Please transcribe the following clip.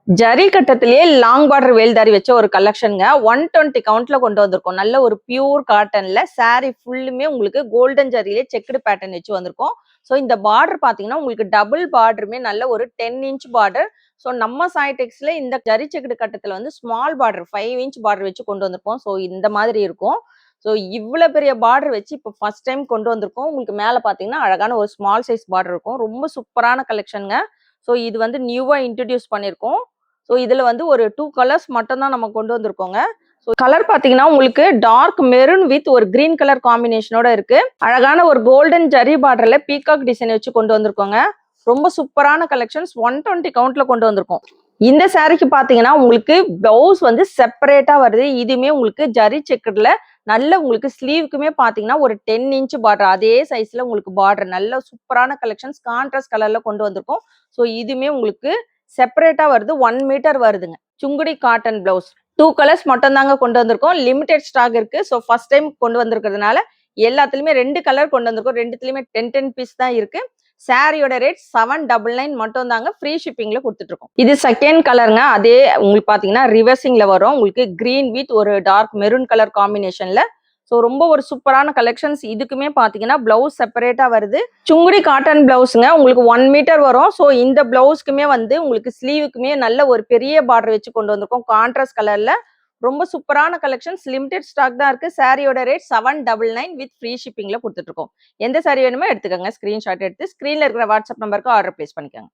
ஜரி கட்டத்திலேயே long border வேல்தாரி வச்ச ஒரு கலெக்ஷனுங்க. 120 கவுண்ட்ல கொண்டு வந்திருக்கோம். நல்ல ஒரு பியூர் காட்டன்ல சாரி ஃபுல்லுமே உங்களுக்கு கோல்டன் ஜரியிலே செக்குடு பேட்டர்ன் வச்சு வந்திருக்கோம். ஸோ இந்த பார்டர் பார்த்தீங்கன்னா, உங்களுக்கு டபுள் பார்டருமே நல்ல ஒரு 10 இன்ச் பார்டர். ஸோ நம்ம சாய்டெக்ஸ்ல இந்த ஜரி செக்குடு கட்டத்துல வந்து ஸ்மால் பார்டர் 5 இன்ச் பார்டர் வச்சு கொண்டு வந்திருக்கோம். ஸோ இந்த மாதிரி இருக்கும். ஸோ இவ்வளோ பெரிய பார்டர் வச்சு இப்போ ஃபர்ஸ்ட் டைம் கொண்டு வந்திருக்கோம். உங்களுக்கு மேலே பார்த்தீங்கன்னா, அழகான ஒரு ஸ்மால் சைஸ் பார்டர் இருக்கும். ரொம்ப சூப்பரான கலெக்ஷனுங்க. ஸோ இது வந்து நியூவா இன்ட்ரோடியூஸ் பண்ணியிருக்கோம். ஸோ இதுல வந்து ஒரு 2 கலர்ஸ் மட்டும் தான் நம்ம கொண்டு வந்திருக்கோங்க. ஸோ கலர் பார்த்தீங்கன்னா, உங்களுக்கு டார்க் மெரூன் வித் ஒரு கிரீன் கலர் காம்பினேஷனோட இருக்கு. அழகான ஒரு கோல்டன் ஜரி பார்டர்ல பீகாக் டிசைன் வச்சு கொண்டு வந்திருக்கோங்க. ரொம்ப சூப்பரான கலெக்ஷன்ஸ் 120 கவுண்ட்ல கொண்டு வந்திருக்கோம். இந்த சாரிக்கு பார்த்தீங்கன்னா, உங்களுக்கு பிளவுஸ் வந்து செப்பரேட்டா வருது. இதுவுமே உங்களுக்கு ஜரி செக்குடுல நல்ல உங்களுக்கு ஸ்லீவுக்குமே பார்த்தீங்கன்னா, ஒரு 10 இன்ச் பார்டர் அதே சைஸ்ல உங்களுக்கு பார்டர் நல்ல சூப்பரான கலெக்ஷன்ஸ் கான்ட்ராஸ்ட் கலர்ல கொண்டு வந்திருக்கோம். ஸோ இதுவுமே உங்களுக்கு செப்பரேட்டா வருது. 1 மீட்டர் வருதுங்க. சுங்குடி காட்டன் பிளவுஸ் 2 கலர்ஸ் மட்டும் தாங்க கொண்டு வந்திருக்கோம். லிமிடெட் ஸ்டாக் இருக்கு. ஸோ ஃபர்ஸ்ட் டைம் கொண்டு வந்திருக்கிறதுனால எல்லாத்துலயுமே 2 கலர் கொண்டு வந்திருக்கோம். 2த்துலயுமே 10 பீஸ் தான் இருக்கு. சாரியோட ரேட் 799 மட்டும் தாங்க. ஃப்ரீ ஷிப்பிங்ல கொடுத்துட்டு இருக்கோம். இது செகண்ட் கலருங்க. அதே உங்களுக்கு பாத்தீங்கன்னா ரிவர்சிங்ல வரும். உங்களுக்கு கிரீன் வித் ஒரு டார்க் மெரூன் கலர் காம்பினேஷன்ல. ஸோ ரொம்ப ஒரு சூப்பரான கலெக்ஷன்ஸ். இதுக்குமே பாத்தீங்கன்னா பிளவுஸ் செப்பரேட்டா வருது. சுங்குடி காட்டன் பிளவுஸுங்க. உங்களுக்கு 1 மீட்டர் வரும். ஸோ இந்த பிளவுஸ்க்குமே வந்து உங்களுக்கு ஸ்லீவுக்குமே நல்ல ஒரு பெரிய பார்டர் வச்சு கொண்டு வந்திருக்கோம். கான்ட்ராஸ்ட் கலர்ல ரொம்ப சூப்பரான கலெக்ஷன்ஸ். லிமிடெட் ஸ்டாக் தான் இருக்கு. சாரியோட ரேட் 799 வித் ஃப்ரீ ஷிப்பிங்ல கொடுத்துட்டு இருக்கோம். எந்த சாரி வேணுமோ எடுத்துக்கோங்க. ஸ்கிரீன்ஷாட் எடுத்து ஸ்கிரீன்ல இருக்கிற வாட்ஸ்அப் நம்பருக்கு ஆர்டர் பிளேஸ் பண்ணிக்கோங்க.